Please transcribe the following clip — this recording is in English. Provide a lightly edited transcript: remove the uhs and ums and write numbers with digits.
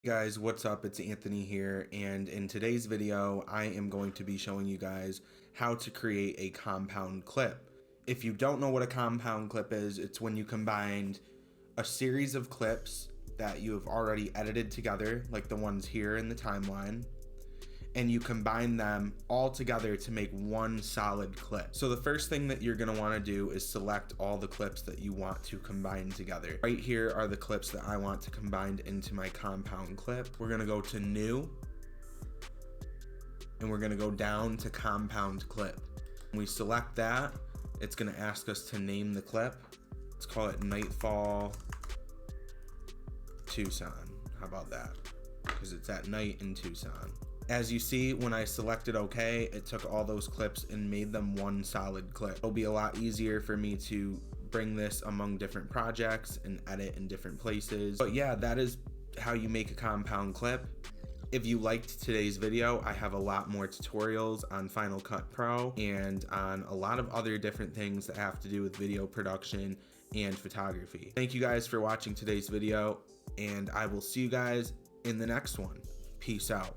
Guys, what's up? It's Anthony here, and in today's video I am going to be showing you guys how to create a compound clip. If you don't know what a compound clip is, it's when you combined a series of clips that you have already edited together, like the ones here in the timeline, and you combine them all together to make one solid clip. So the first thing that you're gonna wanna do is select all the clips that you want to combine together. Right here are the clips that I want to combine into my compound clip. We're gonna go to new, and we're gonna go down to compound clip. When we select that, it's gonna ask us to name the clip. Let's call it Nightfall Tucson. How about that? Because it's at night in Tucson. As you see, when I selected OK, it took all those clips and made them one solid clip. It'll be a lot easier for me to bring this among different projects and edit in different places. But yeah, that is how you make a compound clip. If you liked today's video, I have a lot more tutorials on Final Cut Pro and on a lot of other different things that have to do with video production and photography. Thank you guys for watching today's video, and I will see you guys in the next one. Peace out.